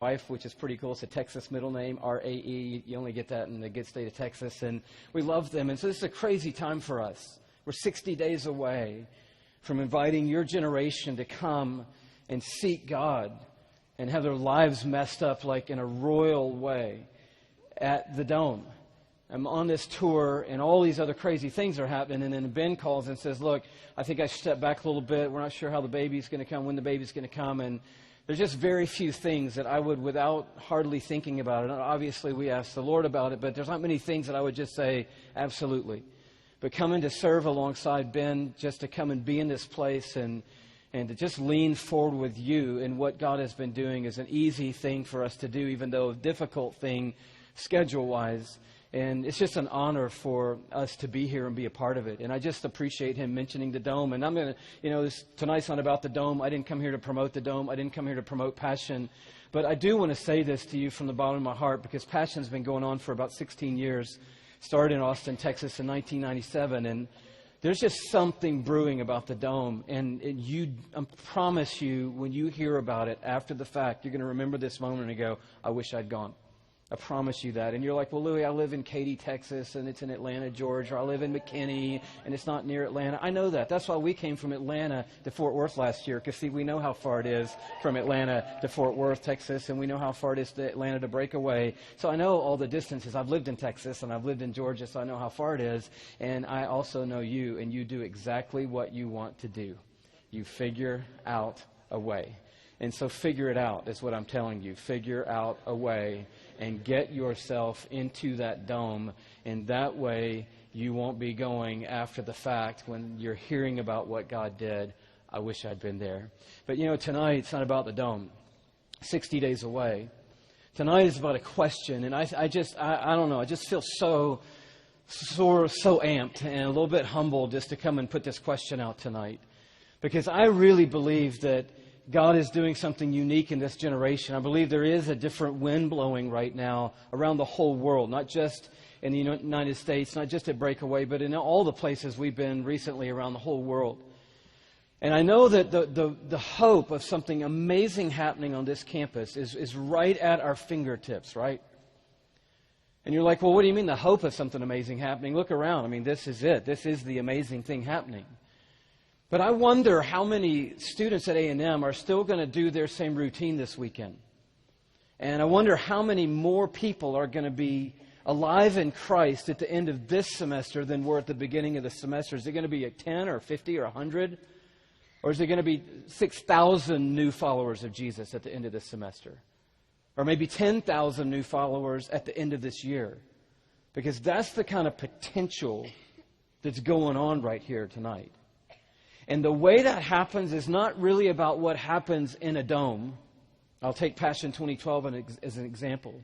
wife, which is pretty cool. It's a Texas middle name, R-A-E. You only get that in the good state of Texas. And we love them. And so this is a crazy time for us. We're 60 days away from inviting your generation to come and seek God and have their lives messed up like in a royal way at the Dome. I'm on this tour, and all these other crazy things are happening. And then Ben calls and says, look, I think I should step back a little bit. We're not sure how the baby's going to come, when the baby's going to come. And there's just very few things that I would, without hardly thinking about it, and obviously we ask the Lord about it, but there's not many things that I would just say, absolutely. But coming to serve alongside Ben, just to come and be in this place and to just lean forward with you in what God has been doing is an easy thing for us to do, even though a difficult thing schedule-wise. And it's just an honor for us to be here and be a part of it. And I just appreciate him mentioning the Dome. And I'm going to, tonight's not about the Dome. I didn't come here to promote the Dome. I didn't come here to promote Passion. But I do want to say this to you from the bottom of my heart, because Passion's been going on for about 16 years. Started in Austin, Texas in 1997. And there's just something brewing about the Dome. And I promise you, when you hear about it after the fact, you're going to remember this moment and go, I wish I'd gone. I promise you that. And you're like, well, Louie, I live in Katy, Texas, and it's in Atlanta, Georgia. Or I live in McKinney, and it's not near Atlanta. I know that. That's why we came from Atlanta to Fort Worth last year, because, see, we know how far it is from Atlanta to Fort Worth, Texas, and we know how far it is to Atlanta to Breakaway. So I know all the distances. I've lived in Texas, and I've lived in Georgia, so I know how far it is. And I also know you, and you do exactly what you want to do. You figure out a way. And so figure it out is what I'm telling you. Figure out a way and get yourself into that Dome. And that way you won't be going after the fact when you're hearing about what God did. I wish I'd been there. But tonight it's not about the Dome. 60 days away. Tonight is about a question. And I don't know. I just feel so amped and a little bit humbled just to come and put this question out tonight. Because I really believe that God is doing something unique in this generation. I believe there is a different wind blowing right now around the whole world, not just in the United States, not just at Breakaway, but in all the places we've been recently around the whole world. And I know that the hope of something amazing happening on this campus is right at our fingertips, right? And you're like, well, what do you mean the hope of something amazing happening? Look around. I mean, this is it. This is the amazing thing happening. But I wonder how many students at A&M are still going to do their same routine this weekend. And I wonder how many more people are going to be alive in Christ at the end of this semester than were at the beginning of the semester. Is it going to be 10 or 50 or 100? Or is it going to be 6,000 new followers of Jesus at the end of this semester? Or maybe 10,000 new followers at the end of this year? Because that's the kind of potential that's going on right here tonight. And the way that happens is not really about what happens in a dome. I'll take Passion 2012 as an example.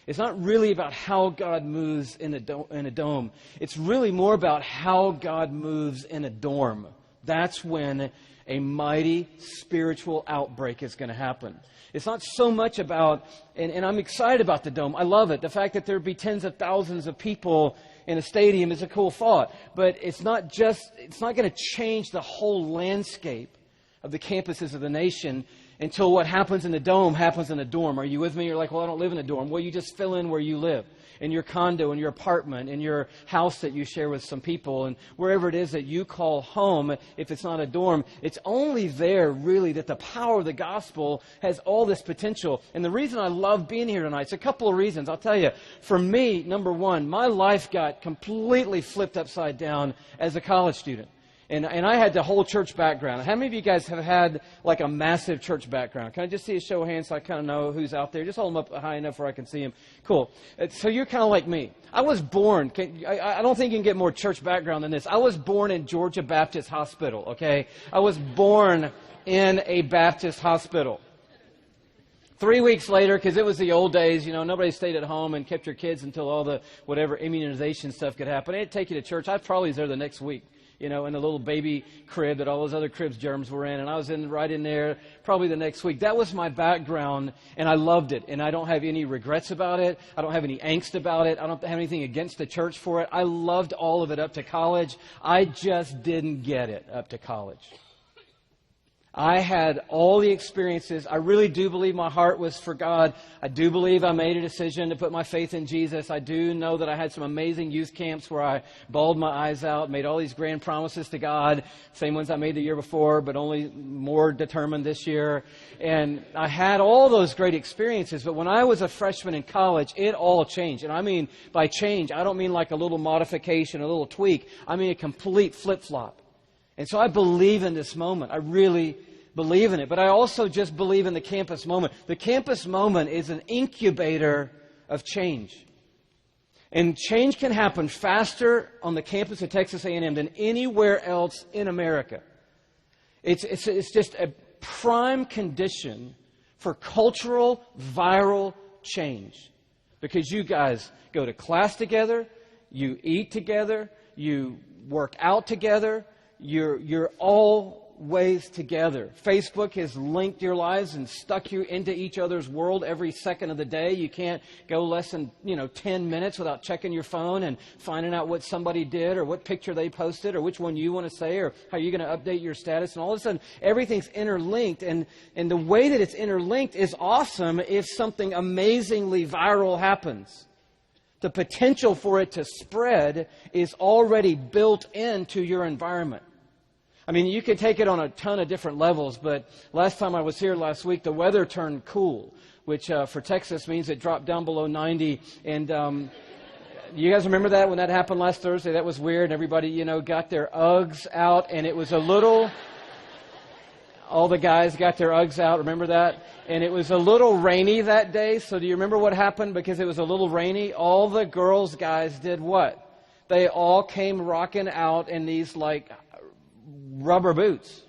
It's not really about how God moves in a dome. It's really more about how God moves in a dorm. That's when a mighty spiritual outbreak is going to happen. It's not so much about, and I'm excited about the dome. I love it. The fact that there'd be tens of thousands of people in a stadium is a cool thought. But it's not going to change the whole landscape of the campuses of the nation until what happens in the dome happens in a dorm. Are you with me? You're like, well, I don't live in a dorm. Well, you just fill in where you live. In your condo, in your apartment, in your house that you share with some people, and wherever it is that you call home, if it's not a dorm, it's only there, really, that the power of the gospel has all this potential. And the reason I love being here tonight, it's a couple of reasons. I'll tell you, for me, number one, my life got completely flipped upside down as a college student. And I had the whole church background. How many of you guys have had like a massive church background? Can I just see a show of hands so I kind of know who's out there? Just hold them up high enough where I can see them. Cool. So you're kind of like me. I was born, I don't think you can get more church background than this. I was born in Georgia Baptist Hospital, okay? I was born in a Baptist hospital. 3 weeks later, because it was the old days, nobody stayed at home and kept your kids until all the whatever immunization stuff could happen. They'd take you to church. I probably was there the next week. In the little baby crib that all those other cribs germs were in. And I was right in there probably the next week. That was my background, and I loved it. And I don't have any regrets about it. I don't have any angst about it. I don't have anything against the church for it. I loved all of it up to college. I just didn't get it up to college. I had all the experiences. I really do believe my heart was for God. I do believe I made a decision to put my faith in Jesus. I do know that I had some amazing youth camps where I bawled my eyes out, made all these grand promises to God, same ones I made the year before, but only more determined this year. And I had all those great experiences, but when I was a freshman in college, it all changed. And I mean, by change, I don't mean like a little modification, a little tweak. I mean a complete flip-flop. And so I believe in this moment. I really believe in it. But I also just believe in the campus moment. The campus moment is an incubator of change. And change can happen faster on the campus of Texas A&M than anywhere else in America. It's just a prime condition for cultural, viral change. Because you guys go to class together, you eat together, you work out together, you're always together. Facebook has linked your lives and stuck you into each other's world every second of the day. You can't go less than 10 minutes without checking your phone and finding out what somebody did or what picture they posted or which one you want to say or how you're going to update your status. And all of a sudden, everything's interlinked. And the way that it's interlinked is awesome if something amazingly viral happens. The potential for it to spread is already built into your environment. I mean, you could take it on a ton of different levels, but last time I was here last week, the weather turned cool, which for Texas means it dropped down below 90. And you guys remember that when that happened last Thursday? That was weird. Everybody, got their Uggs out, and it was a little... All the guys got their Uggs out. Remember that? And it was a little rainy that day. So do you remember what happened? Because it was a little rainy, all the girls' guys did what? They all came rocking out in these, rubber boots.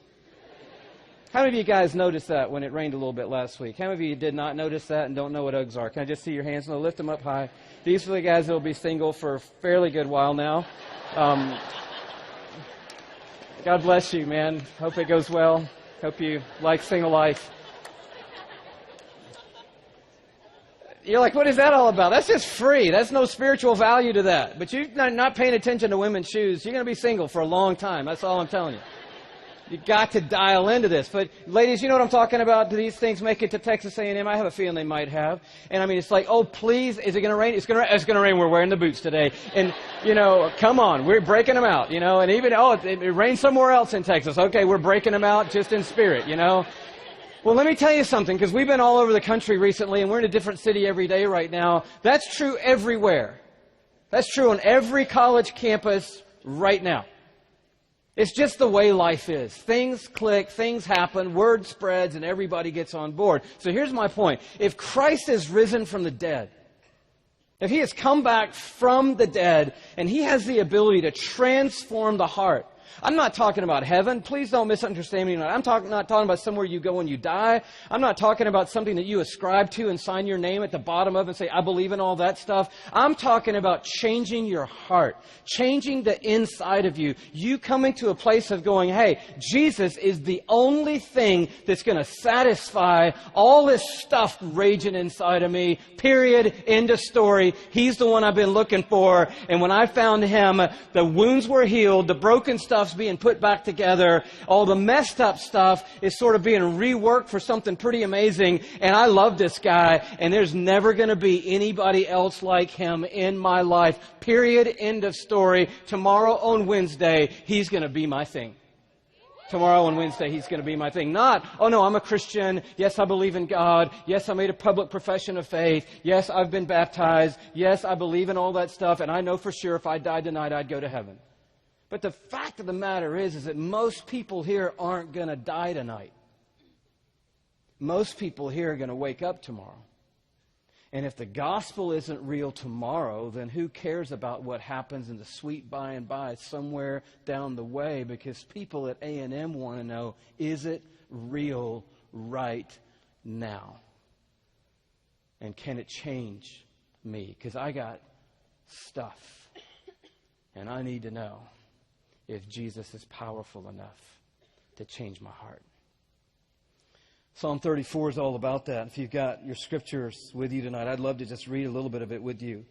How many of you guys noticed that when it rained a little bit last week? How many of you did not notice that and don't know what Uggs are? Can I just see your hands? No, lift them up high. These are the guys that will be single for a fairly good while now. God bless you, man. Hope it goes well. Hope you like single life. You're like, what is that all about? That's just free. That's no spiritual value to that. But you're not paying attention to women's shoes. You're going to be single for a long time. That's all I'm telling you. You got to dial into this. But ladies, you know what I'm talking about? Do these things make it to Texas A&M? I have a feeling they might have. And I mean, it's like, oh, please, is it going to rain? It's going to rain. We're wearing the boots today. And, come on, we're breaking them out, and even, it rains somewhere else in Texas. Okay, we're breaking them out just in spirit, Well, let me tell you something, because we've been all over the country recently, and we're in a different city every day right now. That's true everywhere. That's true on every college campus right now. It's just the way life is. Things click, things happen, word spreads, and everybody gets on board. So here's my point. If Christ is risen from the dead, if He has come back from the dead, and He has the ability to transform the heart, I'm not talking about heaven. Please don't misunderstand me. I'm not talking about somewhere you go when you die. I'm not talking about something that you ascribe to and sign your name at the bottom of and say, I believe in all that stuff. I'm talking about changing your heart, changing the inside of you. You coming to a place of going, hey, Jesus is the only thing that's going to satisfy all this stuff raging inside of me. Period. End of story. He's the one I've been looking for. And when I found Him, the wounds were healed, the broken stuff's being put back together, all the messed up stuff is sort of being reworked for something pretty amazing. And I love this guy, and there's never going to be anybody else like Him in my life. Period. End of story. Tomorrow on Wednesday, He's going to be my thing. Tomorrow on Wednesday, He's going to be my thing. Not, oh no, I'm a Christian. Yes, I believe in God. Yes, I made a public profession of faith. Yes, I've been baptized. Yes, I believe in all that stuff. And I know for sure if I died tonight, I'd go to heaven. But the fact of the matter is that most people here aren't going to die tonight. Most people here are going to wake up tomorrow. And if the gospel isn't real tomorrow, then who cares about what happens in the sweet by and by somewhere down the way? Because people at A&M want to know, is it real right now? And can it change me? Because I got stuff. And I need to know if Jesus is powerful enough to change my heart. Psalm 34 is all about that. If you've got your scriptures with you tonight, I'd love to just read a little bit of it with you.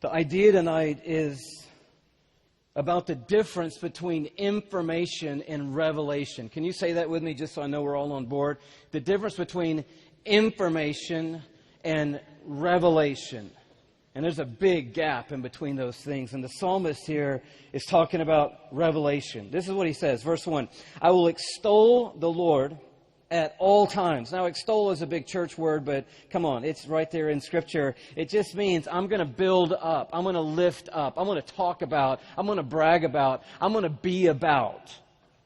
The idea tonight is about the difference between information and revelation. Can you say that with me just so I know we're all on board? The difference between information and revelation. And there's a big gap in between those things. And the psalmist here is talking about revelation. This is what he says, verse 1. I will extol the Lord at all times. Now, extol is a big church word, but come on, it's right there in Scripture. It just means I'm going to build up. I'm going to lift up. I'm going to talk about. I'm going to brag about. I'm going to be about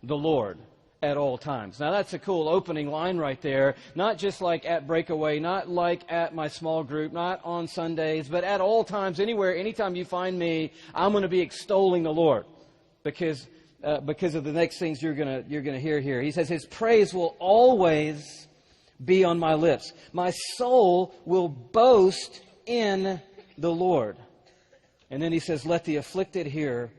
the Lord at all times. Now, that's a cool opening line right there. Not just like at Breakaway, not like at my small group, not on Sundays, but at all times, anywhere, anytime you find me, I'm going to be extolling the Lord because of the next things you're gonna hear here. He says, His praise will always be on my lips. My soul will boast in the Lord. And then he says, let the afflicted hear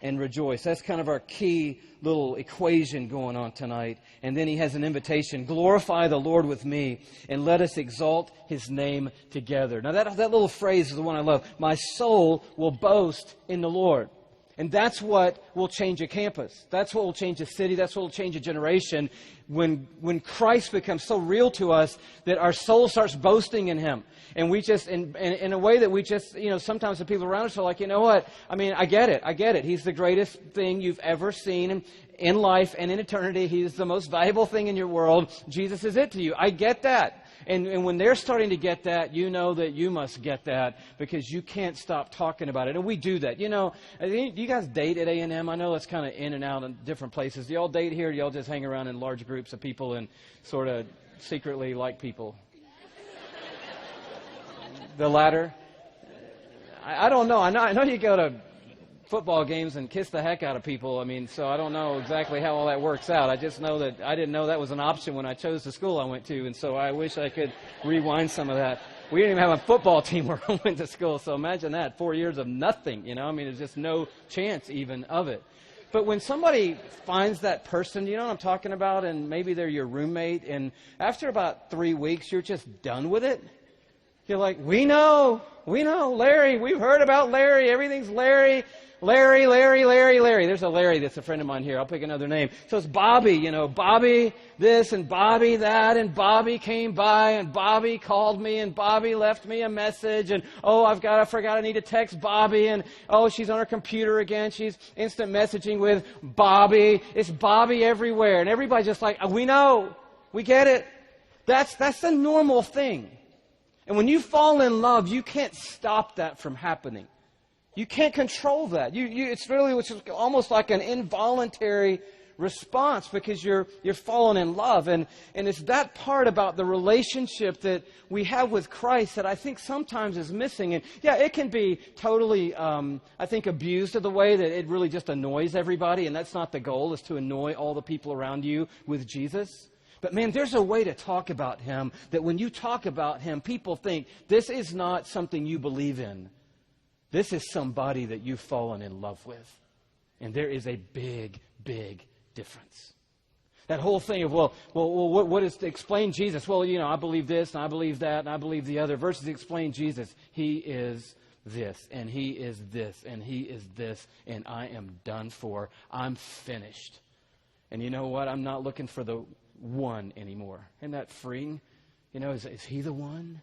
and rejoice. That's kind of our key little equation going on tonight. And then he has an invitation. Glorify the Lord with me and let us exalt His name together. Now that little phrase is the one I love. My soul will boast in the Lord. And that's what will change a campus. That's what will change a city. That's what will change a generation. When Christ becomes so real to us that our soul starts boasting in Him. And we just, in a way that we just, sometimes the people around us are like, you know what? I mean, I get it. He's the greatest thing you've ever seen in life and in eternity. He's the most valuable thing in your world. Jesus is it to you. I get that. And when they're starting to get that, you know that you must get that because you can't stop talking about it. And we do that. Do you guys date at A&M? I know it's kind of in and out in different places. Do y'all date here? Or do y'all just hang around in large groups of people and sort of secretly like people? The latter? I don't know. I know you go to football games and kiss the heck out of people. I mean, so I don't know exactly how all that works out. I just know that I didn't know that was an option when I chose the school I went to, and so I wish I could rewind some of that. We didn't even have a football team where I went to school, so imagine that, 4 years of nothing, I mean, there's just no chance even of it. But when somebody finds that person, you know what I'm talking about, and maybe they're your roommate, and after about 3 weeks, you're just done with it. You're like, we know, Larry, we've heard about Larry, everything's Larry. Larry. There's a Larry that's a friend of mine here. I'll pick another name. So it's Bobby, Bobby this and Bobby that, and Bobby came by, and Bobby called me, and Bobby left me a message, and I forgot I need to text Bobby, and she's on her computer again. She's instant messaging with Bobby. It's Bobby everywhere. And everybody's just like, we know. We get it. That's the normal thing. And when you fall in love, you can't stop that from happening. You can't control that. It's almost like an involuntary response because you're fallen in love. And it's that part about the relationship that we have with Christ that I think sometimes is missing. And yeah, it can be totally, I think, abused of the way that it really just annoys everybody. And that's not the goal, is to annoy all the people around you with Jesus. But man, there's a way to talk about Him that when you talk about Him, people think this is not something you believe in. This is somebody that you've fallen in love with. And there is a big, big difference. That whole thing of, what is to explain Jesus? Well, I believe this, and I believe that, and I believe the other. Versus explain Jesus. He is this, and He is this, and He is this, and I am done for. I'm finished. And you know what? I'm not looking for the one anymore. Isn't that freeing? Is He the one?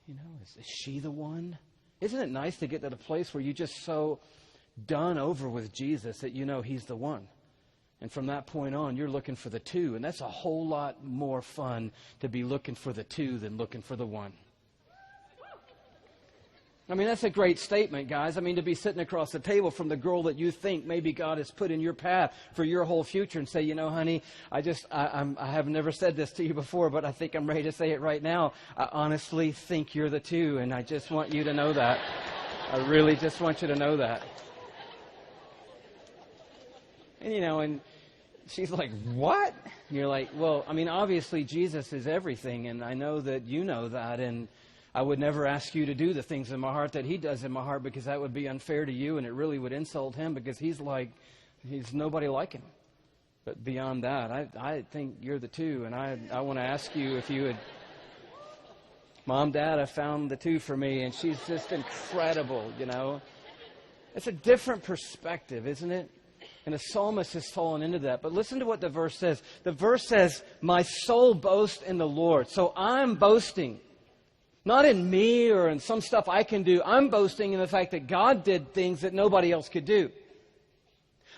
Is she the one? Isn't it nice to get to the place where you're just so done over with Jesus that He's the one? And from that point on, you're looking for the two. And that's a whole lot more fun to be looking for the two than looking for the one. I mean, that's a great statement, guys. I mean, to be sitting across the table from the girl that you think maybe God has put in your path for your whole future and say, honey, I have never said this to you before, but I think I'm ready to say it right now. I honestly think you're the two, and I just want you to know that. I really just want you to know that. And, and she's like, what? And you're like, well, I mean, obviously Jesus is everything, and I know that you know that, and I would never ask you to do the things in my heart that He does in my heart because that would be unfair to you and it really would insult Him because He's nobody like Him. But beyond that, I think you're the two, and I want to ask you if you would, Mom, Dad, I found the two for me, and she's just incredible, It's a different perspective, isn't it? And the psalmist has fallen into that. But listen to what the verse says. The verse says, my soul boasts in the Lord. So I'm boasting. Not in me or in some stuff I can do. I'm boasting in the fact that God did things that nobody else could do.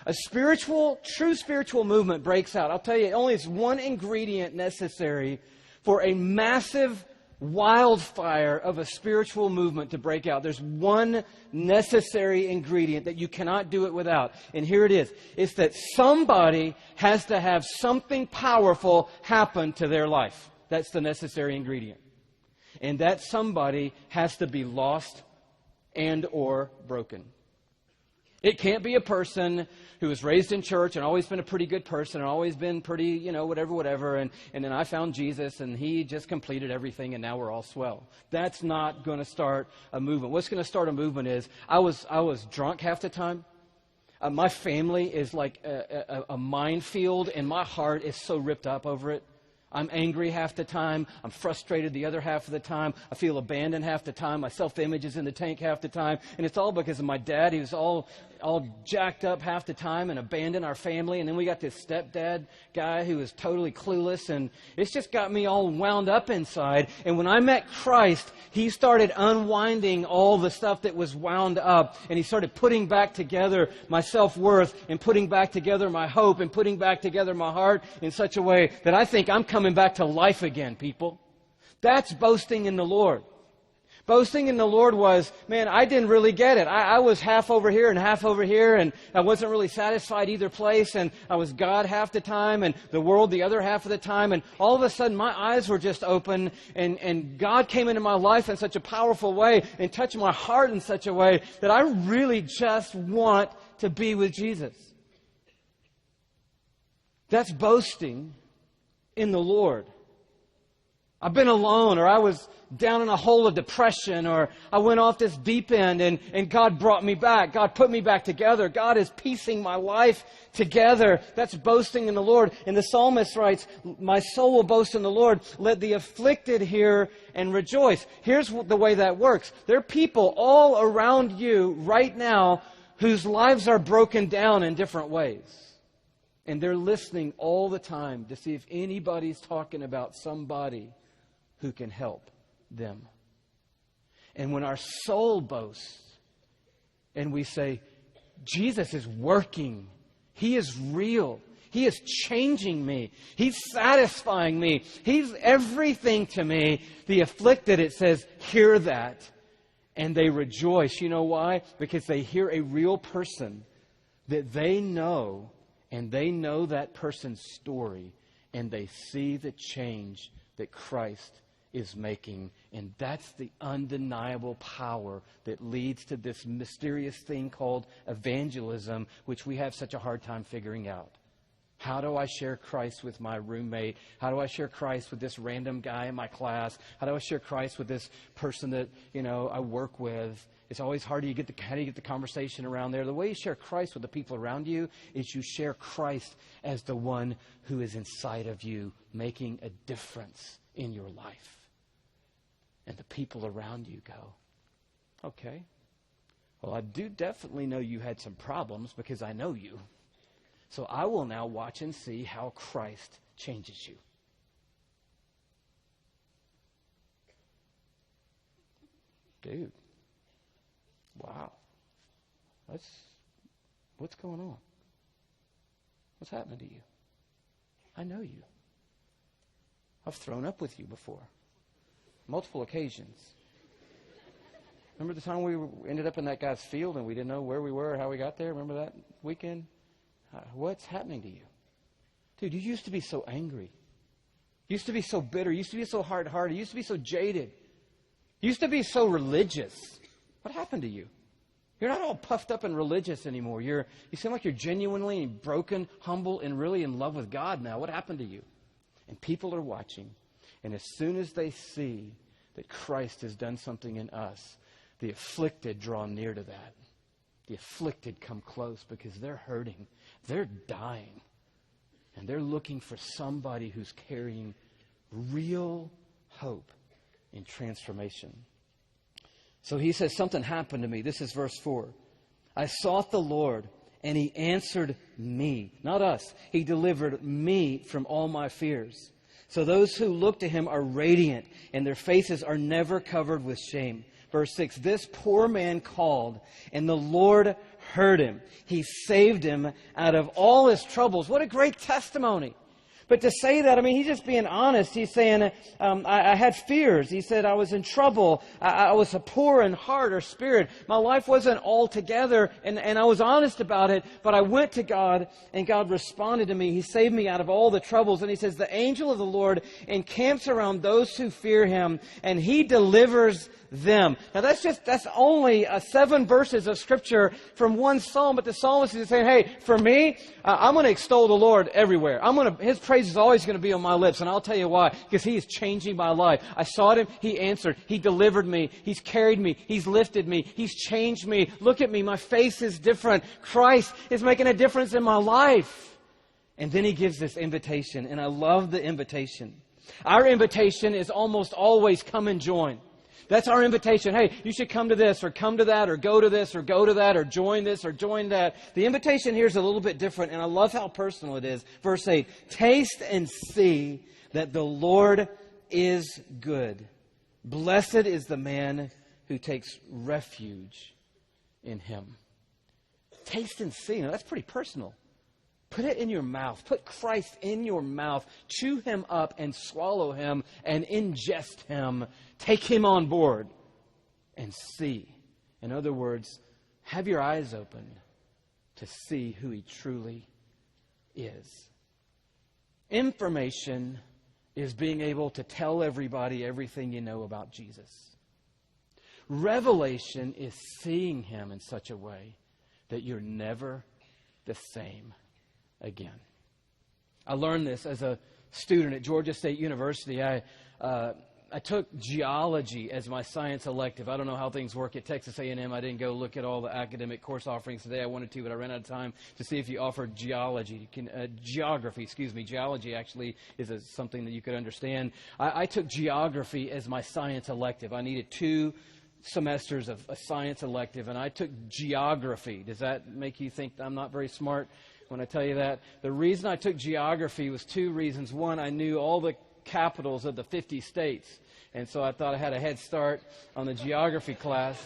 A true spiritual movement breaks out. I'll tell you, only is one ingredient necessary for a massive wildfire of a spiritual movement to break out. There's one necessary ingredient that you cannot do it without. And here it is. It's that somebody has to have something powerful happen to their life. That's the necessary ingredient. And that somebody has to be lost and or broken. It can't be a person who was raised in church and always been a pretty good person and always been pretty, whatever. And then I found Jesus and He just completed everything and now we're all swell. That's not going to start a movement. What's going to start a movement is I was drunk half the time. My family is like a minefield and my heart is so ripped up over it. I'm angry half the time. I'm frustrated the other half of the time. I feel abandoned half the time. My self-image is in the tank half the time. And it's all because of my dad. He was all jacked up half the time and abandoned our family. And then we got this stepdad guy who is totally clueless. And it's just got me all wound up inside. And when I met Christ, He started unwinding all the stuff that was wound up. And He started putting back together my self-worth and putting back together my hope and putting back together my heart in such a way that I think I'm coming back to life again, people. That's boasting in the Lord. Boasting in the Lord was, man, I didn't really get it. I was half over here and half over here, and I wasn't really satisfied either place, and I was God half the time and the world the other half of the time, and all of a sudden my eyes were just open, and God came into my life in such a powerful way and touched my heart in such a way that I really just want to be with Jesus. That's boasting in the Lord. I've been alone, or I was down in a hole of depression, or I went off this deep end and God brought me back. God put me back together. God is piecing my life together. That's boasting in the Lord. And the psalmist writes, my soul will boast in the Lord. Let the afflicted hear and rejoice. Here's the way that works. There are people all around you right now whose lives are broken down in different ways. And they're listening all the time to see if anybody's talking about somebody who can help them. And when our soul boasts and we say, Jesus is working. He is real. He is changing me. He's satisfying me. He's everything to me. The afflicted, it says, hear that. And they rejoice. You know why? Because they hear a real person that they know. And they know that person's story, and they see the change that Christ is making. And that's the undeniable power that leads to this mysterious thing called evangelism, which we have such a hard time figuring out. How do I share Christ with my roommate? How do I share Christ with this random guy in my class? How do I share Christ with this person that, I work with? It's always hard. How do you get the conversation around there? The way you share Christ with the people around you is you share Christ as the one who is inside of you, making a difference in your life. And the people around you go, okay, well, I do definitely know you had some problems because I know you. So I will now watch and see how Christ changes you. Dude. Wow. What's going on? What's happening to you? I know you. I've thrown up with you before. Multiple occasions. Remember the time we ended up in that guy's field and we didn't know where we were or how we got there? Remember that weekend? What's happening to you? Dude, you used to be so angry. You used to be so bitter. You used to be so hard-hearted. You used to be so jaded. You used to be so religious. What happened to you? You're not all puffed up and religious anymore. You seem like you're genuinely broken, humble, and really in love with God now. What happened to you? And people are watching. And as soon as they see that Christ has done something in us, the afflicted draw near to that. The afflicted come close because they're hurting. They're dying. And they're looking for somebody who's carrying real hope and transformation. So he says, something happened to me. This is verse 4. I sought the Lord, and He answered me. Not us. He delivered me from all my fears. So those who look to Him are radiant, and their faces are never covered with shame. Verse 6, this poor man called, and the Lord heard him. He saved him out of all his troubles. What a great testimony. But to say that, I mean, he's just being honest. He's saying, I had fears. He said, I was in trouble. I was poor in heart or spirit. My life wasn't all together, and I was honest about it. But I went to God, and God responded to me. He saved me out of all the troubles. And he says, the angel of the Lord encamps around those who fear Him, and He delivers them. Now that's only 7 verses of Scripture from one psalm, but the psalmist is saying, hey, for me, I'm going to extol the Lord everywhere. His praise is always going to be on my lips, and I'll tell you why. Because He is changing my life. I sought Him, He answered, He delivered me, He's carried me, He's lifted me, He's changed me. Look at me, my face is different. Christ is making a difference in my life. And then He gives this invitation, and I love the invitation. Our invitation is almost always come and join. That's our invitation. Hey, you should come to this or come to that or go to this or go to that or join this or join that. The invitation here is a little bit different, and I love how personal it is. Verse 8, taste and see that the Lord is good. Blessed is the man who takes refuge in Him. Taste and see. Now, that's pretty personal. Put it in your mouth. Put Christ in your mouth. Chew Him up and swallow Him and ingest Him. Take Him on board and see. In other words, have your eyes open to see who He truly is. Information is being able to tell everybody everything you know about Jesus. Revelation is seeing Him in such a way that you're never the same again. I learned this as a student at Georgia State University. I took geology as my science elective. I don't know how things work at Texas A&M. I didn't go look at all the academic course offerings today. I wanted to, but I ran out of time to see if you offered geography. Geology actually is something that you could understand. I took geography as my science elective. I needed 2 semesters of a science elective, and I took geography. Does that make you think I'm not very smart when I tell you that? The reason I took geography was 2 reasons. One, I knew all the capitals of the 50 states, and so I thought I had a head start on the geography class.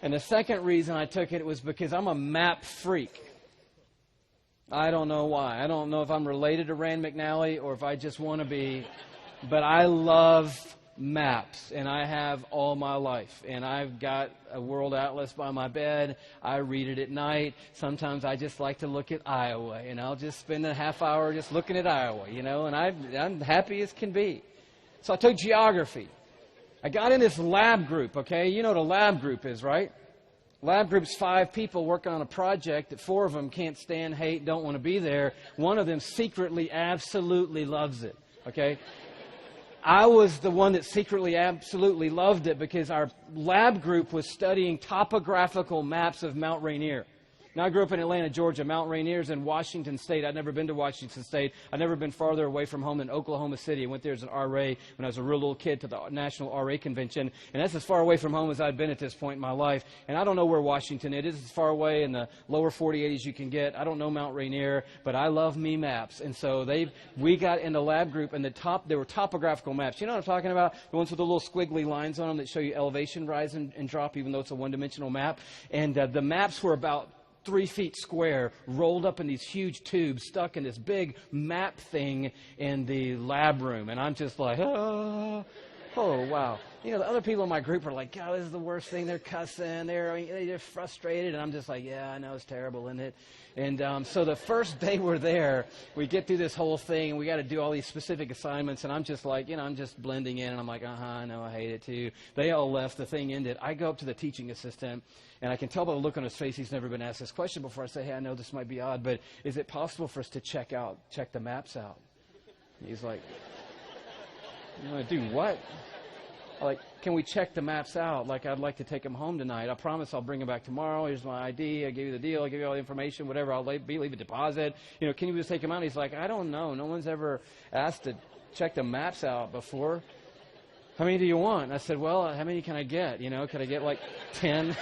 And the second reason I took it was because I'm a map freak. I don't know why. I don't know if I'm related to Rand McNally or if I just want to be, but I love maps, and I have all my life. And I've got a world atlas by my bed. I read it at night. Sometimes I just like to look at Iowa, and I'll just spend a half hour just looking at Iowa, and I'm happy as can be. So I took geography. I got in this lab group, okay? You know what a lab group is, right? Lab group's 5 people working on a project that 4 of them can't stand, hate, don't want to be there. One of them secretly, absolutely loves it, okay? I was the one that secretly absolutely loved it because our lab group was studying topographical maps of Mount Rainier. Now, I grew up in Atlanta, Georgia. Mount Rainier is in Washington State. I'd never been to Washington State. I'd never been farther away from home than Oklahoma City. I went there as an RA when I was a real little kid to the National RA Convention. And that's as far away from home as I'd been at this point in my life. And I don't know where Washington is. It's as far away in the lower 48 as you can get. I don't know Mount Rainier, but I love me maps. And so we got in the lab group, and there were topographical maps. You know what I'm talking about? The ones with the little squiggly lines on them that show you elevation rise and drop, even though it's a one-dimensional map. And the maps were about 3 feet square, rolled up in these huge tubes, stuck in this big map thing in the lab room. And I'm just like, oh, wow. The other people in my group are like, God, this is the worst thing. They're cussing. They're frustrated. And I'm just like, yeah, I know, it's terrible, isn't it? And so the first day we're there, we get through this whole thing, and we got to do all these specific assignments. And I'm just like, I'm just blending in. And I'm like, I know, I hate it too. They all left. The thing ended. I go up to the teaching assistant, and I can tell by the look on his face he's never been asked this question before. I say, hey, I know this might be odd, but is it possible for us to check the maps out? And he's like, you want to do what? I'm like, can we check the maps out? Like, I'd like to take them home tonight. I promise I'll bring them back tomorrow. Here's my ID. I give you the deal. I give you all the information, whatever. I'll leave a deposit. Can you just take them out? And he's like, I don't know. No one's ever asked to check the maps out before. How many do you want? And I said, well, how many can I get? Can I get like 10?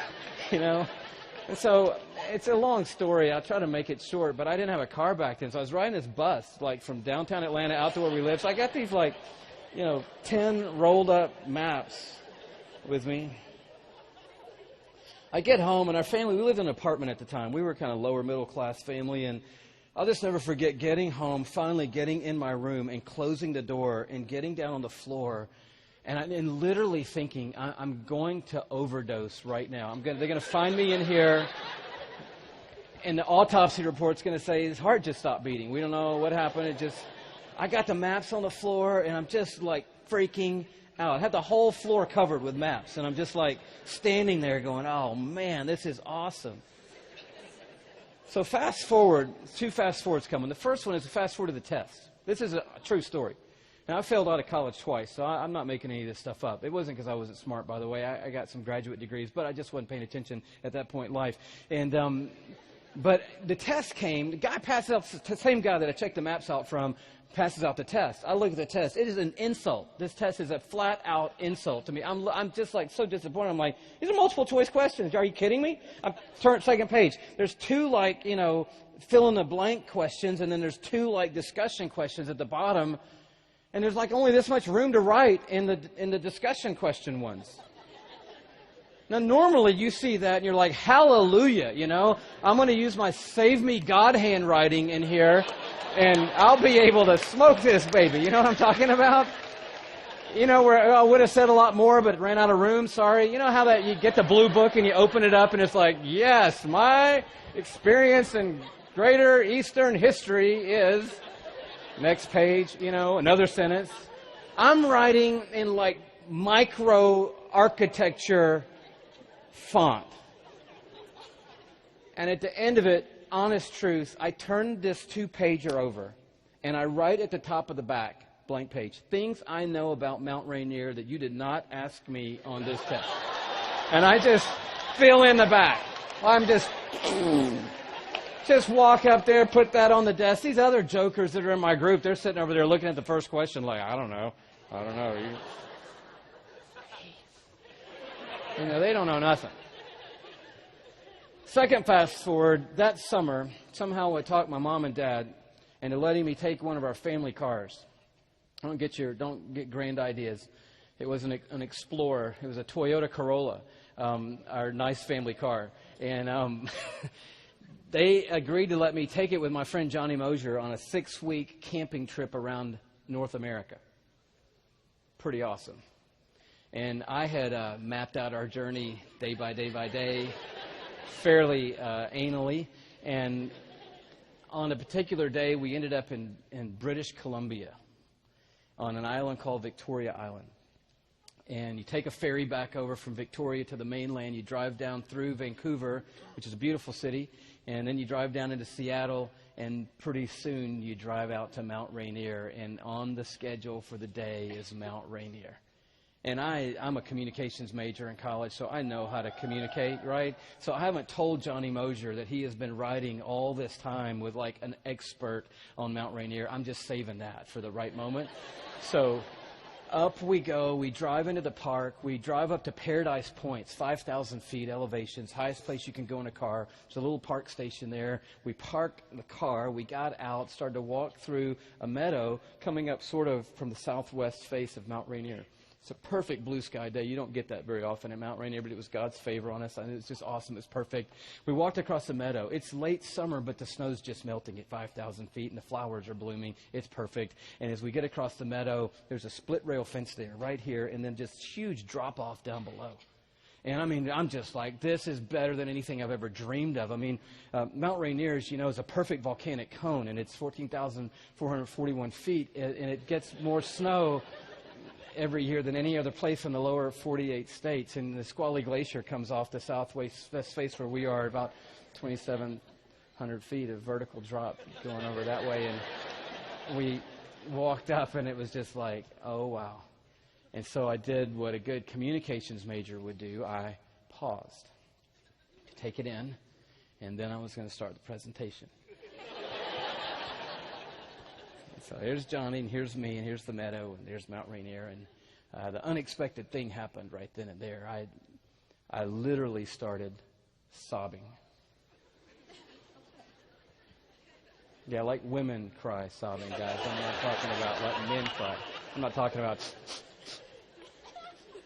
And so it's a long story. I'll try to make it short, but I didn't have a car back then. So I was riding this bus, like from downtown Atlanta out to where we live. So I got these 10 rolled up maps with me. I get home, and our family, we lived in an apartment at the time. We were kind of lower middle class family, and I'll just never forget getting home, finally getting in my room and closing the door and getting down on the floor and literally thinking, I'm going to overdose right now. They're going to find me in here, and the autopsy report's going to say his heart just stopped beating. We don't know what happened. I got the maps on the floor, and I'm just like freaking out. I had the whole floor covered with maps, and I'm just like standing there going, oh man, this is awesome. So fast forward, 2 fast forwards coming. The first one is a fast forward to the test. This is a true story. Now, I failed out of college twice, so I'm not making any of this stuff up. It wasn't because I wasn't smart, by the way. I got some graduate degrees, but I just wasn't paying attention at that point in life. But the test came. The guy passes out, the same guy that I checked the maps out from, passes out the test. I look at the test. It is an insult. This test is a flat-out insult to me. I'm just like so disappointed. I'm like, these are multiple-choice questions. Are you kidding me? I turn second page. There's 2 fill-in-the-blank questions, and then there's 2 discussion questions at the bottom. And there's only this much room to write in the discussion question ones. Now, normally you see that and you're like, hallelujah, I'm going to use my Save Me God handwriting in here and I'll be able to smoke this baby. You know what I'm talking about? Where I would have said a lot more, but ran out of room. Sorry. You know how that you get the blue book and you open it up and it's like, yes, my experience in Greater Eastern history is... Next page, another sentence. I'm writing in micro architecture font. And at the end of it, honest truth, I turn this 2-pager over and I write at the top of the back, blank page, things I know about Mount Rainier that you did not ask me on this test. And I just fill in the back. I'm just walk up there, put that on the desk. These other jokers that are in my group, they're sitting over there looking at the first question like, I don't know. They don't know nothing. Second fast forward, that summer, somehow I talked my mom and dad into letting me take one of our family cars. Don't get grand ideas. It was an Explorer. It was a Toyota Corolla, our nice family car. And they agreed to let me take it with my friend Johnny Mosier on a 6-week camping trip around North America. Pretty awesome. And I had mapped out our journey day by day, fairly anally. And on a particular day, we ended up in British Columbia on an island called Victoria Island. And you take a ferry back over from Victoria to the mainland. You drive down through Vancouver, which is a beautiful city. And then you drive down into Seattle, and pretty soon you drive out to Mount Rainier. And on the schedule for the day is Mount Rainier. And I'm a communications major in college, so I know how to communicate, right? So I haven't told Johnny Mosier that he has been riding all this time with an expert on Mount Rainier. I'm just saving that for the right moment. So up we go. We drive into the park. We drive up to Paradise Points, 5,000 feet elevations, highest place you can go in a car. There's a little park station there. We parked the car. We got out, started to walk through a meadow coming up sort of from the southwest face of Mount Rainier. It's a perfect blue sky day. You don't get that very often at Mount Rainier, but it was God's favor on us. And it's just awesome. It's perfect. We walked across the meadow. It's late summer, but the snow's just melting at 5,000 feet, and the flowers are blooming. It's perfect. And as we get across the meadow, there's a split rail fence there right here, and then just huge drop-off down below. And I'm just like, this is better than anything I've ever dreamed of. Mount Rainier, is a perfect volcanic cone, and it's 14,441 feet, and it gets more snow every year than any other place in the lower 48 states. And the Squally Glacier comes off the southwest face where we are, about 2,700 feet of vertical drop going over that way. And we walked up, and it was just like, oh, wow. And so I did what a good communications major would do. I paused, take it in, and then I was going to start the presentation. So here's Johnny, and here's me, and here's the meadow, and there's Mount Rainier. And the unexpected thing happened right then and there. I literally started sobbing. Yeah, like women cry sobbing, guys. I'm not talking about letting men cry. I'm not talking about...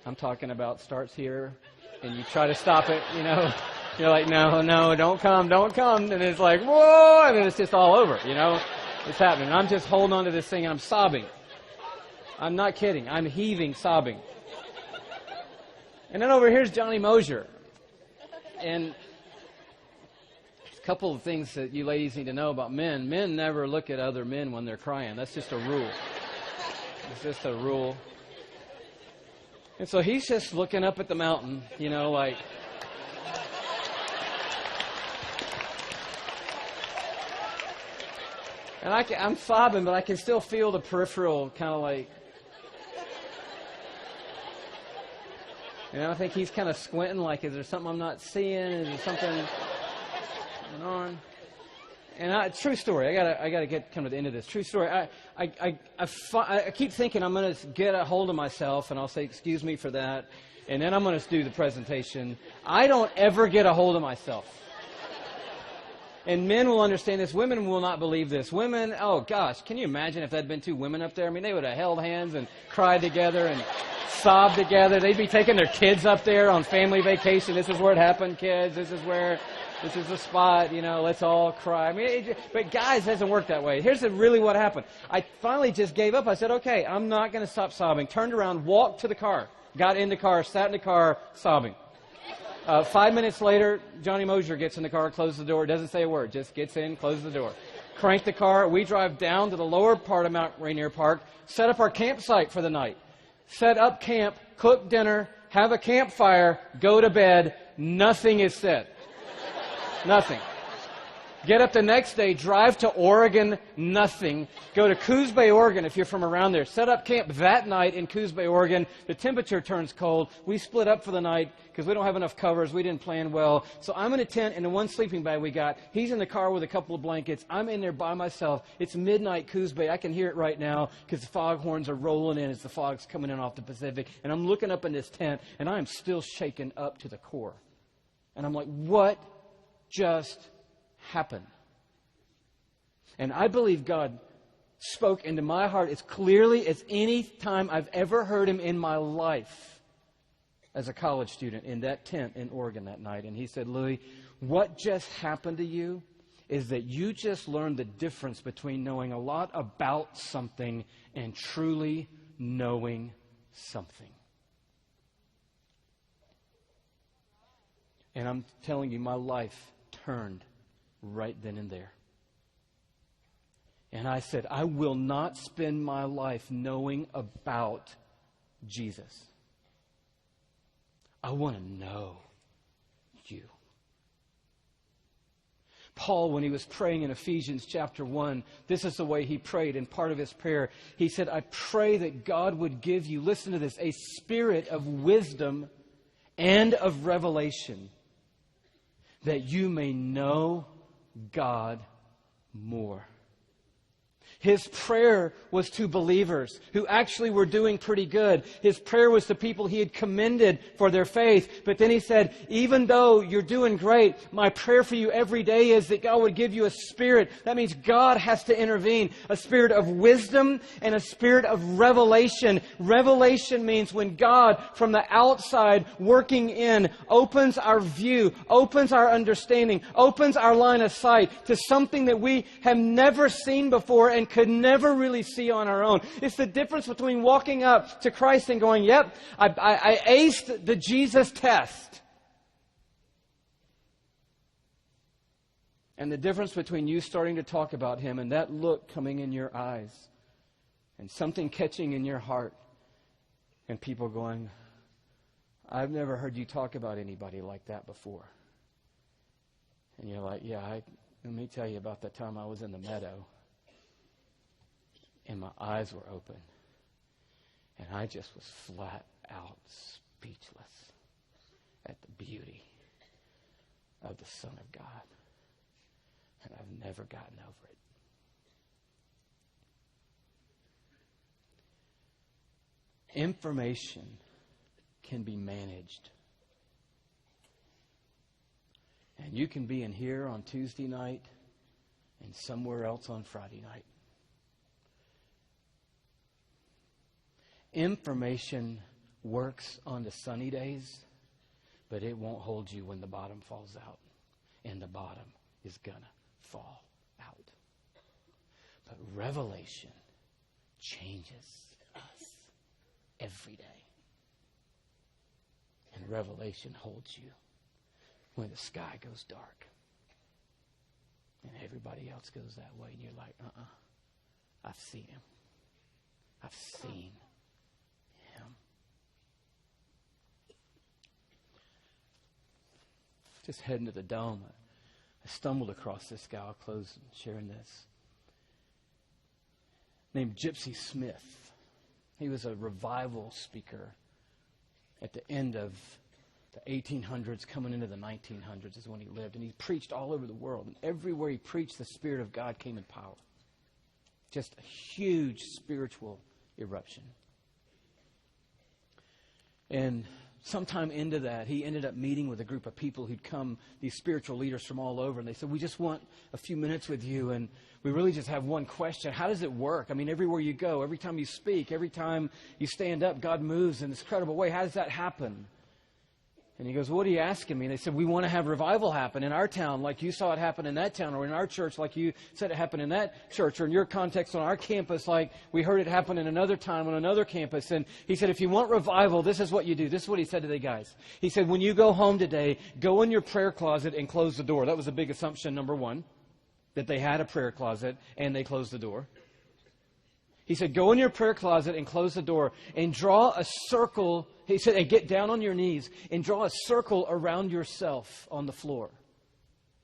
I'm talking about starts here, and you try to stop it, you know. You're like, no, don't come. And it's like, whoa, and then it's just all over, you know. It's happening. I'm just holding on to this thing, and I'm sobbing. I'm not kidding. I'm heaving, sobbing. And then over here's Johnny Mosier. And a couple of things that you ladies need to know about men. Men never look at other men when they're crying. That's just a rule. It's just a rule. And so he's just looking up at the mountain, you know, like... And I'm sobbing, but I can still feel the peripheral kind of like... You know, I think he's kind of squinting like, is there something I'm not seeing? Is there something going on? And true story. I gotta get come to the end of this. True story. I keep thinking I'm going to get a hold of myself, and I'll say, excuse me for that, and then I'm going to do the presentation. I don't ever get a hold of myself. And men will understand this. Women will not believe this. Women, oh gosh, can you imagine if there had been two women up there? I mean, they would have held hands and cried together and sobbed together. They'd be taking their kids up there on family vacation. This is where it happened, kids. This is the spot, you know, let's all cry. I mean, but guys, it doesn't work that way. Here's really what happened. I finally just gave up. I said, okay, I'm not going to stop sobbing. Turned around, walked to the car, got in the car, sat in the car, sobbing. 5 minutes later, Johnny Mosier gets in the car, closes the door, doesn't say a word, just gets in, closes the door. Crank the car. We drive down to the lower part of Mount Rainier Park, set up our campsite for the night. Set up camp, cook dinner, have a campfire, go to bed. Nothing is said. Nothing. Get up the next day, drive to Oregon, nothing. Go to Coos Bay, Oregon, if you're from around there. Set up camp that night in Coos Bay, Oregon. The temperature turns cold. We split up for the night because we don't have enough covers. We didn't plan well. So I'm in a tent in the one sleeping bag we got. He's in the car with a couple of blankets. I'm in there by myself. It's midnight, Coos Bay. I can hear it right now because the foghorns are rolling in as the fog's coming in off the Pacific. And I'm looking up in this tent, and I am still shaken up to the core. And I'm like, what just happened? And I believe God spoke into my heart as clearly as any time I've ever heard Him in my life as a college student in that tent in Oregon that night. And He said, Louie, what just happened to you is that you just learned the difference between knowing a lot about something and truly knowing something. And I'm telling you, my life turned right then and there. And I said, I will not spend my life knowing about Jesus. I want to know you. Paul, when he was praying in Ephesians chapter 1, this is the way he prayed. In part of his prayer, he said, I pray that God would give you, listen to this, a spirit of wisdom and of revelation, that you may know God more. His prayer was to believers who actually were doing pretty good. His prayer was to people he had commended for their faith. But then he said, even though you're doing great, my prayer for you every day is that God would give you a spirit. That means God has to intervene. A spirit of wisdom and a spirit of revelation. Revelation means when God, from the outside, working in, opens our view, opens our understanding, opens our line of sight to something that we have never seen before and could never really see on our own. It's the difference between walking up to Christ and going, yep, I aced the Jesus test. And the difference between you starting to talk about Him and that look coming in your eyes and something catching in your heart and people going, I've never heard you talk about anybody like that before. And you're like, yeah, let me tell you about the time I was in the meadow. And my eyes were open. And I just was flat out speechless at the beauty of the Son of God. And I've never gotten over it. Information can be managed. And you can be in here on Tuesday night and somewhere else on Friday night. Information works on the sunny days, but it won't hold you when the bottom falls out. And the bottom is going to fall out. But revelation changes us every day. And revelation holds you when the sky goes dark. And everybody else goes that way. And you're like, I've seen him. I've seen him. Just heading to the dome, I stumbled across this guy. I'll close sharing this. Named Gypsy Smith. He was a revival speaker at the end of the 1800s, coming into the 1900s is when he lived. And he preached all over the world. And everywhere he preached, the Spirit of God came in power. Just a huge spiritual eruption. And sometime into that, he ended up meeting with a group of people who'd come, these spiritual leaders from all over. And they said, we just want a few minutes with you. And we really just have one question. How does it work? I mean, everywhere you go, every time you speak, every time you stand up, God moves in this incredible way. How does that happen? And he goes, what are you asking me? And they said, we want to have revival happen in our town like you saw it happen in that town, or in our church like you said it happened in that church, or in your context on our campus like we heard it happen in another time on another campus. And he said, if you want revival, this is what you do. This is what he said to the guys. He said, when you go home today, go in your prayer closet and close the door. That was a big assumption, number one, that they had a prayer closet and they closed the door. He said, go in your prayer closet and close the door and draw a circle. He said, and get down on your knees and draw a circle around yourself on the floor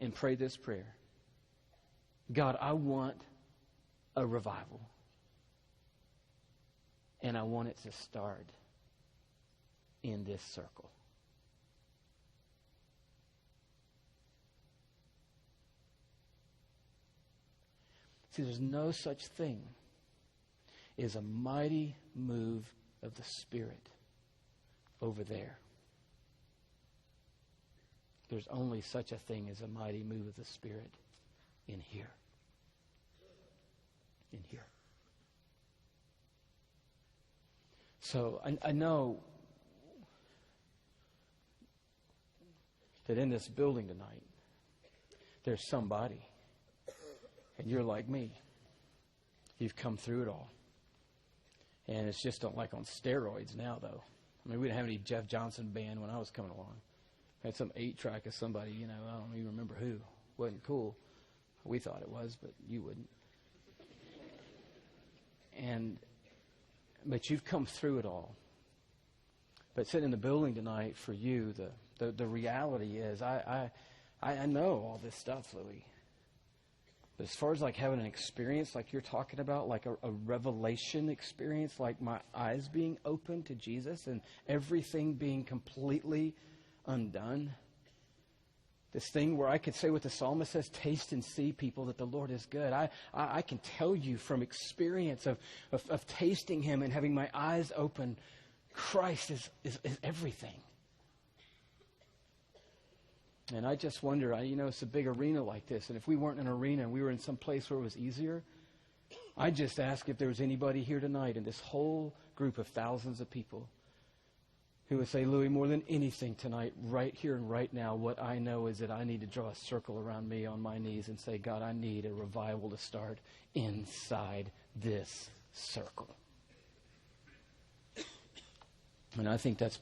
and pray this prayer. God, I want a revival. And I want it to start in this circle. See, there's no such thing as a mighty move of the Spirit over there. There's only such a thing as a mighty move of the Spirit in here. In here. So I know that in this building tonight, there's somebody, and you're like me. You've come through it all. And it's just like on steroids now, though. I mean, we didn't have any Jeff Johnson band when I was coming along. I had some 8-track of somebody, I don't even remember who. Wasn't cool. We thought it was, but you wouldn't. But you've come through it all. But sitting in the building tonight for you, the reality is, I know all this stuff, Louie. But as far as like having an experience like you're talking about, like a revelation experience, like my eyes being open to Jesus and everything being completely undone. This thing where I could say what the psalmist says, taste and see, people, that the Lord is good. I can tell you from experience of tasting Him and having my eyes open, Christ is everything. And I just wonder, it's a big arena like this. And if we weren't in an arena and we were in some place where it was easier, I'd just ask if there was anybody here tonight in this whole group of thousands of people who would say, Louie, more than anything tonight, right here and right now, what I know is that I need to draw a circle around me on my knees and say, God, I need a revival to start inside this circle. And I think that's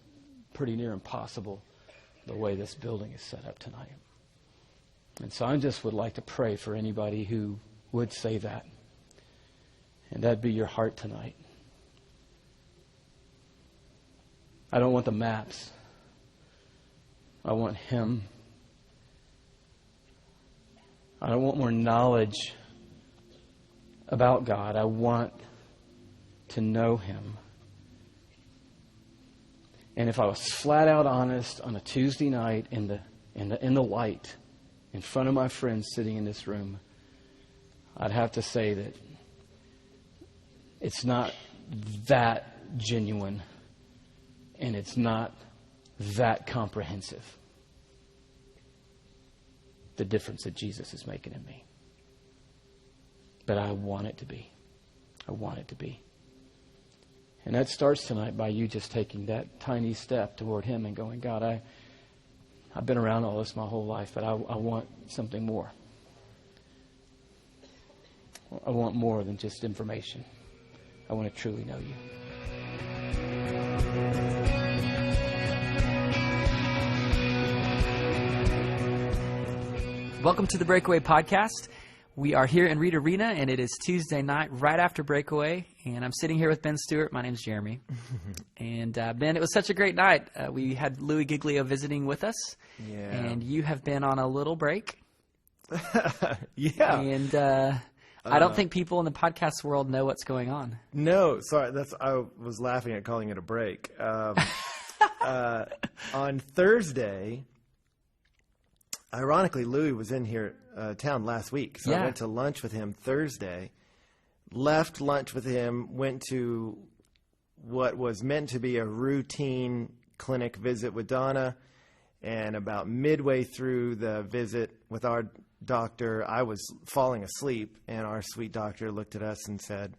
pretty near impossible the way this building is set up tonight. And so I just would like to pray for anybody who would say that. And that'd be your heart tonight. I don't want the maps. I want Him. I don't want more knowledge about God. I want to know Him. And if I was flat out honest on a Tuesday night in the light, in front of my friends sitting in this room, I'd have to say that it's not that genuine and it's not that comprehensive. the difference that Jesus is making in me. But I want it to be. I want it to be. And that starts tonight by you just taking that tiny step toward Him and going, God, I've been around all this my whole life, but I want something more. I want more than just information. I want to truly know you. Welcome to the Breakaway Podcast. We are here in Reed Arena, and it is Tuesday night right after Breakaway. And I'm sitting here with Ben Stewart. My name's Jeremy. And Ben, it was such a great night. We had Louie Giglio visiting with us. Yeah. And you have been on a little break. Yeah. And I don't think people in the podcast world know what's going on. No, sorry. I was laughing at calling it a break. On Thursday, ironically, Louie was in here town last week. So I went to lunch with him Thursday, left lunch with him, went to what was meant to be a routine clinic visit with Donna. And about midway through the visit with our doctor, I was falling asleep. And our sweet doctor looked at us and said,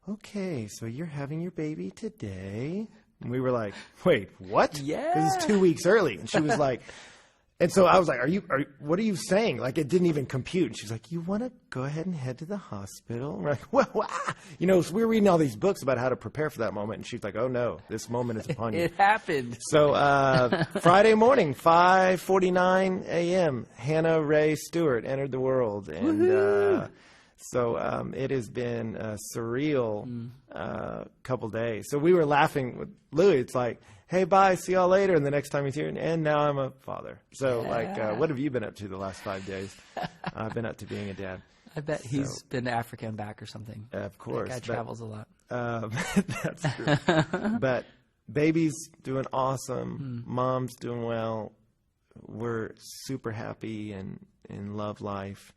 "Okay, so you're having your baby today?" And we were like, "Wait, what?" Yeah. Because it's 2 weeks early. And she was like... And so I was like, what are you saying? Like, it didn't even compute. And she's like, "You want to go ahead and head to the hospital?" And we're like, well, so we were reading all these books about how to prepare for that moment. And she's like, "Oh, no, this moment is upon you." It happened. So Friday morning, 5:49 a.m., Hannah Ray Stewart entered the world. And so it has been a surreal couple days. So we were laughing with Louie. It's like, "Hey, bye, see y'all later." And the next time he's here, and now I'm a father. So, what have you been up to the last 5 days? I've been up to being a dad. I bet he's been to Africa and back or something. Of course. That guy travels a lot. That's true. But baby's doing awesome. Mom's doing well. We're super happy and love life.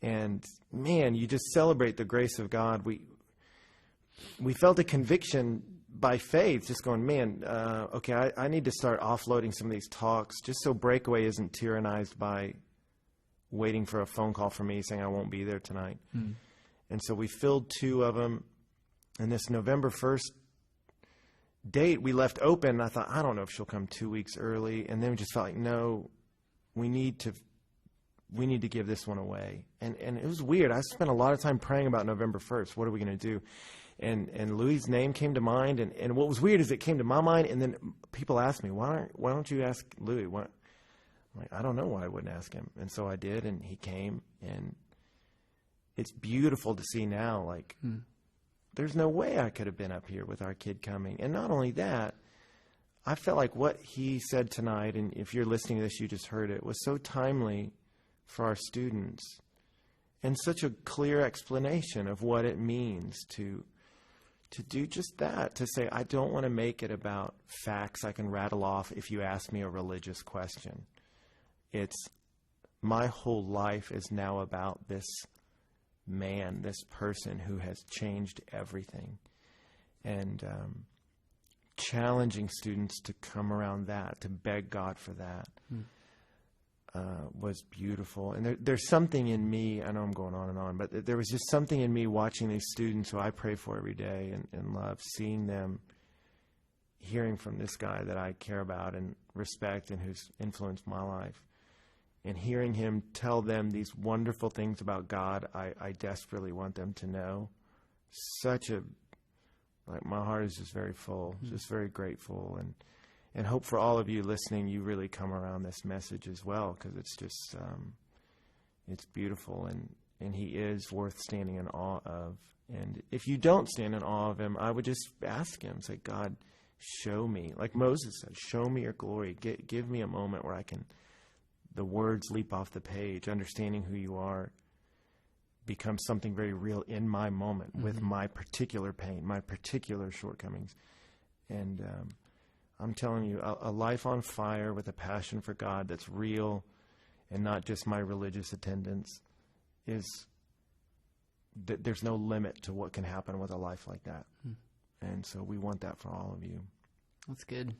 And, man, you just celebrate the grace of God. We felt a conviction by faith, just going, man, okay, I need to start offloading some of these talks just so Breakaway isn't tyrannized by waiting for a phone call from me saying I won't be there tonight. And so we filled 2 of them. And this November 1st date we left open. I thought, I don't know if she'll come 2 weeks early. And then we just felt like, no, we need to give this one away. And it was weird. I spent a lot of time praying about November 1st. What are we going to do? And Louie's name came to mind. And what was weird is it came to my mind. And then people asked me, why don't you ask Louie? I'm like, I don't know why I wouldn't ask him. And so I did. And he came. And it's beautiful to see now. Like, there's no way I could have been up here with our kid coming. And not only that, I felt like what he said tonight, and if you're listening to this, you just heard it, was so timely for our students, and such a clear explanation of what it means to do just that, to say, I don't want to make it about facts I can rattle off if you ask me a religious question. It's my whole life is now about this man, this person who has changed everything, and challenging students to come around that, to beg God for that. Was beautiful. And there's something in me, I know I'm going on and on, but there was just something in me watching these students who I pray for every day and love, seeing them, hearing from this guy that I care about and respect and who's influenced my life, and hearing him tell them these wonderful things about God I desperately want them to know. My heart is just very full, just very grateful, and hope for all of you listening, you really come around this message as well, because it's just, it's beautiful, and he is worth standing in awe of. And if you don't stand in awe of him, I would just ask him, say, God, show me. Like Moses said, show me your glory. Give me a moment where the words leap off the page, understanding who you are becomes something very real in my moment with my particular pain, my particular shortcomings. And I'm telling you, a life on fire with a passion for God that's real and not just my religious attendance there's no limit to what can happen with a life like that. And so we want that for all of you. That's good.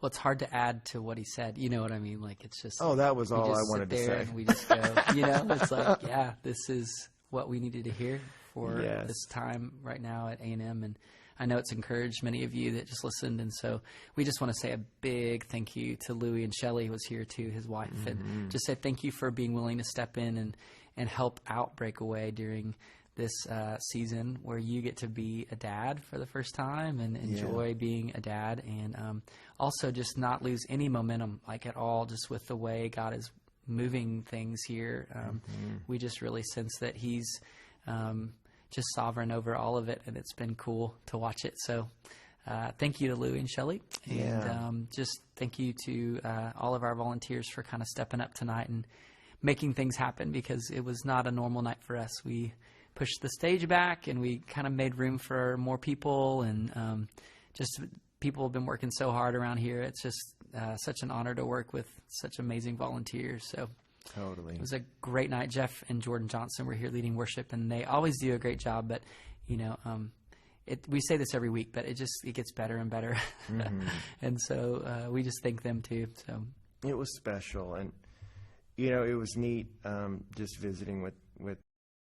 well, it's hard to add to what he said. You know what I mean? Like, it's just, Oh, that was we all just I sit wanted to there say. and we just go, you know, it's like, yeah, this is what we needed to hear for Yes. this time right now at A&M. And I know it's encouraged many of you that just listened. And so we just want to say a big thank you to Louie, and Shelley was here too, his wife, and just say thank you for being willing to step in and help out Breakaway during this season where you get to be a dad for the first time and enjoy being a dad, and also just not lose any momentum, like, at all, just with the way God is moving things here. We just really sense that he's just sovereign over all of it, and it's been cool to watch it. So thank you to Louie and Shelley, and just thank you to all of our volunteers for kind of stepping up tonight and making things happen, because it was not a normal night for us. We pushed the stage back and we kind of made room for more people, and just people have been working so hard around here. It's just such an honor to work with such amazing volunteers. So Totally. it was a great night. Jeff and Jordan Johnson were here leading worship, and they always do a great job. But, you know, we say this every week, but it gets better and better. And so we just thank them too. So it was special, and you know, it was neat just visiting with